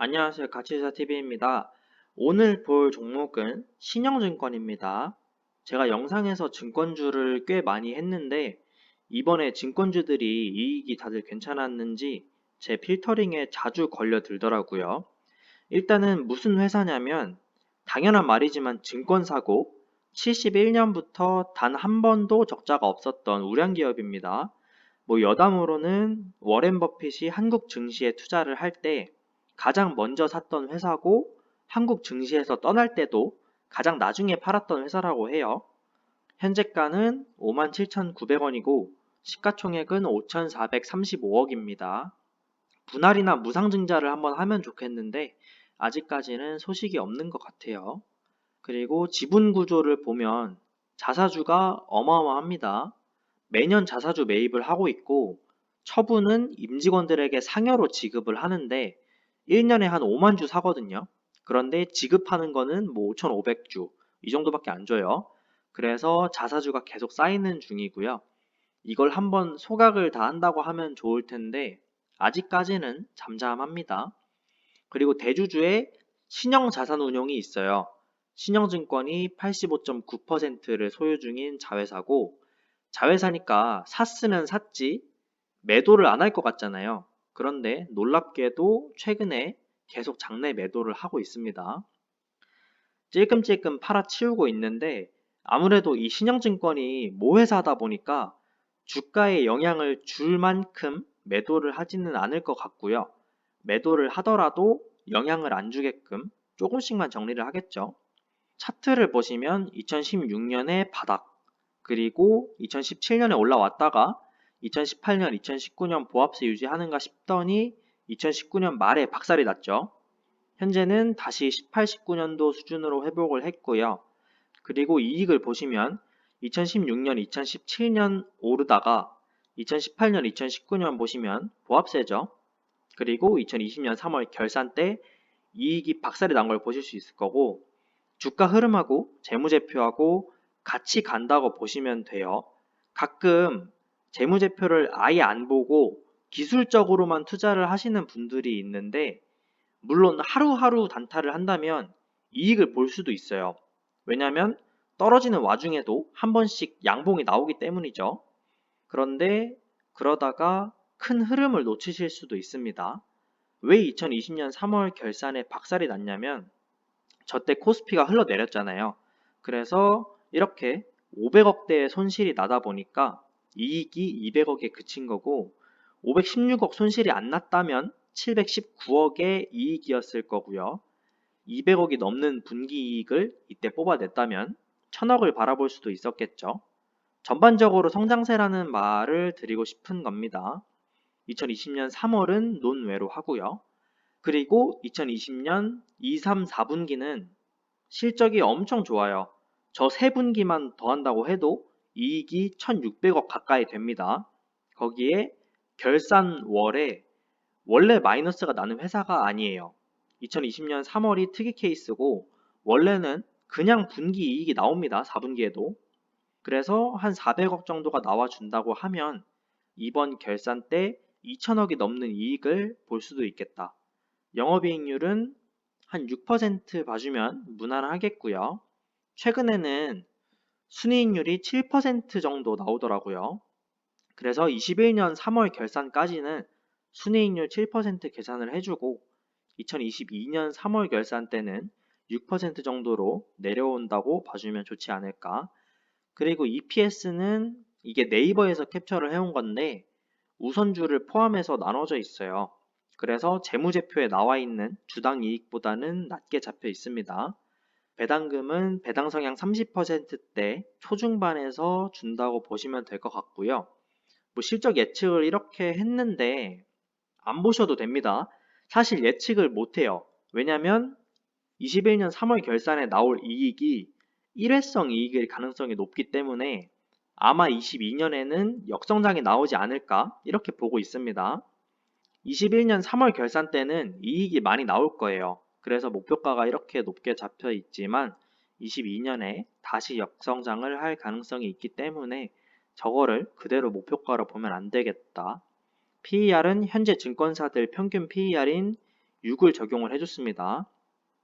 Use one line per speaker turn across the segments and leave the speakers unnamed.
안녕하세요. 가치회사TV입니다. 오늘 볼 종목은 신영증권입니다. 제가 영상에서 증권주를 꽤 많이 했는데 이번에 증권주들이 이익이 다들 괜찮았는지 제 필터링에 자주 걸려들더라고요. 일단은 무슨 회사냐면 당연한 말이지만 증권사고 71년부터 단 한 번도 적자가 없었던 우량기업입니다. 여담으로는 워렌 버핏이 한국 증시에 투자를 할 때 가장 먼저 샀던 회사고 한국 증시에서 떠날 때도 가장 나중에 팔았던 회사라고 해요. 현재가는 57,900원이고 시가총액은 5,435억입니다. 분할이나 무상증자를 한번 하면 좋겠는데 아직까지는 소식이 없는 것 같아요. 그리고 지분 구조를 보면 자사주가 어마어마합니다. 매년 자사주 매입을 하고 있고 처분은 임직원들에게 상여로 지급을 하는데 1년에 한 5만 주 사거든요. 그런데 지급하는 거는 5,500주 이 정도밖에 안 줘요. 그래서 자사주가 계속 쌓이는 중이고요. 이걸 한번 소각을 다 한다고 하면 좋을 텐데 아직까지는 잠잠합니다. 그리고 대주주에 신영자산운용이 있어요. 신영증권이 85.9%를 소유 중인 자회사고 자회사니까 샀으면 샀지 매도를 안 할 것 같잖아요. 그런데 놀랍게도 최근에 계속 장내 매도를 하고 있습니다. 찔끔찔끔 팔아치우고 있는데 아무래도 이 신영증권이 모회사다 보니까 주가에 영향을 줄 만큼 매도를 하지는 않을 것 같고요. 매도를 하더라도 영향을 안 주게끔 조금씩만 정리를 하겠죠. 차트를 보시면 2016년에 바닥, 그리고 2017년에 올라왔다가 2018년, 2019년 보합세 유지하는가 싶더니 2019년 말에 박살이 났죠. 현재는 다시 18, 19년도 수준으로 회복을 했고요. 그리고 이익을 보시면 2016년, 2017년 오르다가 2018년, 2019년 보시면 보합세죠. 그리고 2020년 3월 결산 때 이익이 박살이 난 걸 보실 수 있을 거고 주가 흐름하고 재무제표하고 같이 간다고 보시면 돼요. 가끔 재무제표를 아예 안 보고 기술적으로만 투자를 하시는 분들이 있는데 물론 하루하루 단타를 한다면 이익을 볼 수도 있어요. 왜냐하면 떨어지는 와중에도 한 번씩 양봉이 나오기 때문이죠. 그런데 그러다가 큰 흐름을 놓치실 수도 있습니다. 왜 2020년 3월 결산에 박살이 났냐면 저때 코스피가 흘러내렸잖아요. 그래서 이렇게 500억대의 손실이 나다 보니까 이익이 200억에 그친 거고 516억 손실이 안 났다면 719억의 이익이었을 거고요. 200억이 넘는 분기이익을 이때 뽑아냈다면 1000억을 바라볼 수도 있었겠죠. 전반적으로 성장세라는 말을 드리고 싶은 겁니다. 2020년 3월은 논외로 하고요. 그리고 2020년 2, 3, 4분기는 실적이 엄청 좋아요. 저 세 분기만 더한다고 해도 이익이 1600억 가까이 됩니다. 거기에 결산월에 원래 마이너스가 나는 회사가 아니에요. 2020년 3월이 특이 케이스고 원래는 그냥 분기 이익이 나옵니다. 4분기에도. 그래서 한 400억 정도가 나와준다고 하면 이번 결산 때 2000억이 넘는 이익을 볼 수도 있겠다. 영업이익률은 한 6% 봐주면 무난하겠고요. 최근에는 순이익률이 7% 정도 나오더라고요. 그래서 21년 3월 결산까지는 순이익률 7% 계산을 해주고 2022년 3월 결산 때는 6% 정도로 내려온다고 봐주면 좋지 않을까. 그리고 EPS는 이게 네이버에서 캡처를 해온 건데 우선주를 포함해서 나눠져 있어요. 그래서 재무제표에 나와 있는 주당 이익보다는 낮게 잡혀 있습니다. 배당금은 배당 성향 30%대 초중반에서 준다고 보시면 될 것 같고요. 실적 예측을 이렇게 했는데 안 보셔도 됩니다. 사실 예측을 못해요. 왜냐면 21년 3월 결산에 나올 이익이 일회성 이익일 가능성이 높기 때문에 아마 22년에는 역성장이 나오지 않을까 이렇게 보고 있습니다. 21년 3월 결산 때는 이익이 많이 나올 거예요. 그래서 목표가가 이렇게 높게 잡혀 있지만 22년에 다시 역성장을 할 가능성이 있기 때문에 저거를 그대로 목표가로 보면 안 되겠다. PER은 현재 증권사들 평균 PER인 6을 적용을 해줬습니다.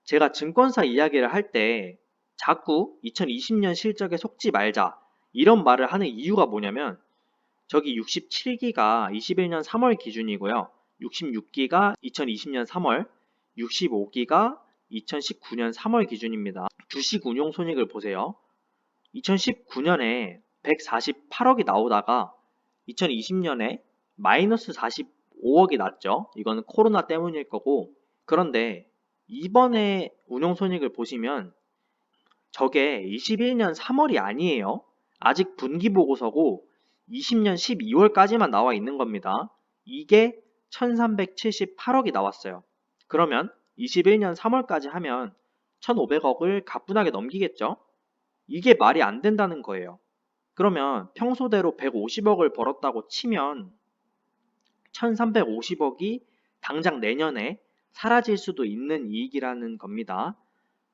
제가 증권사 이야기를 할 때 자꾸 2020년 실적에 속지 말자 이런 말을 하는 이유가 뭐냐면 저기 67기가 21년 3월 기준이고요. 66기가 2020년 3월, 65기가 2019년 3월 기준입니다. 주식 운용 손익을 보세요. 2019년에 148억이 나오다가 2020년에 마이너스 45억이 났죠. 이거는 코로나 때문일 거고. 그런데 이번에 운용손익을 보시면 저게 21년 3월이 아니에요. 아직 분기보고서고 20년 12월까지만 나와 있는 겁니다. 이게 1378억이 나왔어요. 그러면 21년 3월까지 하면 1500억을 가뿐하게 넘기겠죠? 이게 말이 안 된다는 거예요. 그러면 평소대로 150억을 벌었다고 치면 1350억이 당장 내년에 사라질 수도 있는 이익이라는 겁니다.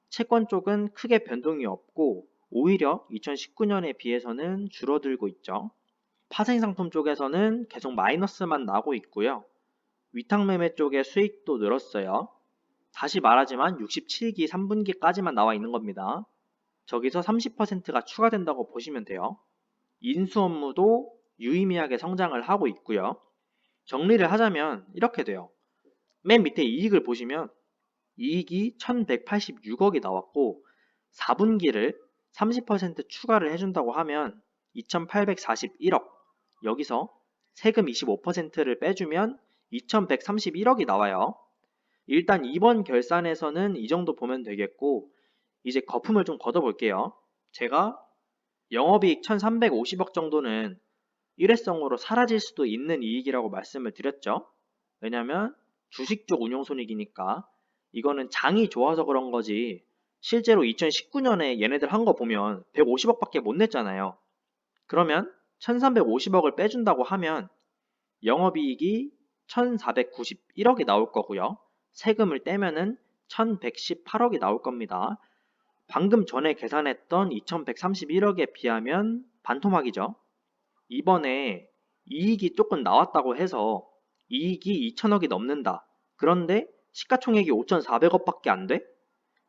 채권 쪽은 크게 변동이 없고 오히려 2019년에 비해서는 줄어들고 있죠. 파생상품 쪽에서는 계속 마이너스만 나고 있고요. 위탁매매 쪽의 수익도 늘었어요. 다시 말하지만 67기 3분기까지만 나와 있는 겁니다. 저기서 30%가 추가된다고 보시면 돼요. 인수 업무도 유의미하게 성장을 하고 있고요. 정리를 하자면 이렇게 돼요. 맨 밑에 이익을 보시면 이익이 1186억이 나왔고 4분기를 30% 추가를 해준다고 하면 2841억, 여기서 세금 25%를 빼주면 2131억이 나와요. 일단 이번 결산에서는 이 정도 보면 되겠고 이제 거품을 좀 걷어볼게요. 제가 영업이익 1350억 정도는 일회성으로 사라질 수도 있는 이익이라고 말씀을 드렸죠. 왜냐면 주식 쪽 운용손익이니까 이거는 장이 좋아서 그런 거지 실제로 2019년에 얘네들 한 거 보면 150억밖에 못 냈잖아요. 그러면 1350억을 빼준다고 하면 영업이익이 1491억이 나올 거고요. 세금을 떼면은 1118억이 나올 겁니다. 방금 전에 계산했던 2131억에 비하면 반토막이죠. 이번에 이익이 조금 나왔다고 해서 이익이 2천억이 넘는다. 그런데 시가총액이 5,400억밖에 안 돼?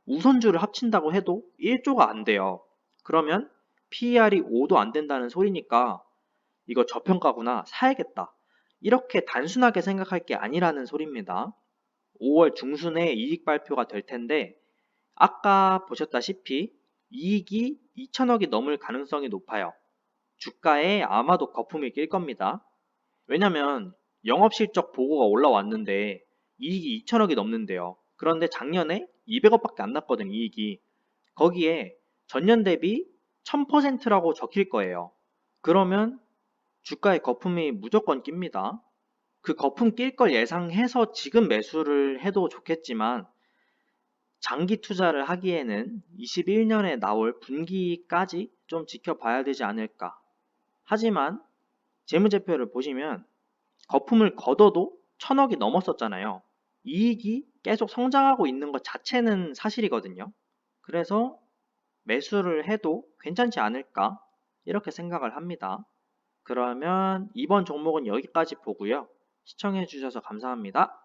우선주를 합친다고 해도 1조가 안 돼요. 그러면 PER이 5도 안 된다는 소리니까 이거 저평가구나, 사야겠다. 이렇게 단순하게 생각할 게 아니라는 소리입니다. 5월 중순에 이익 발표가 될 텐데 아까 보셨다시피 이익이 2천억이 넘을 가능성이 높아요. 주가에 아마도 거품이 낄 겁니다. 왜냐면 영업실적 보고가 올라왔는데 이익이 2천억이 넘는데요. 그런데 작년에 200억밖에 안 났거든, 이익이. 거기에 전년 대비 1000%라고 적힐 거예요. 그러면 주가에 거품이 무조건 낍니다. 그 거품 낄 걸 예상해서 지금 매수를 해도 좋겠지만 장기 투자를 하기에는 21년에 나올 분기까지 좀 지켜봐야 되지 않을까. 하지만 재무제표를 보시면 거품을 걷어도 1000억이 넘었었잖아요. 이익이 계속 성장하고 있는 것 자체는 사실이거든요. 그래서 매수를 해도 괜찮지 않을까 이렇게 생각을 합니다. 그러면 이번 종목은 여기까지 보고요. 시청해 주셔서 감사합니다.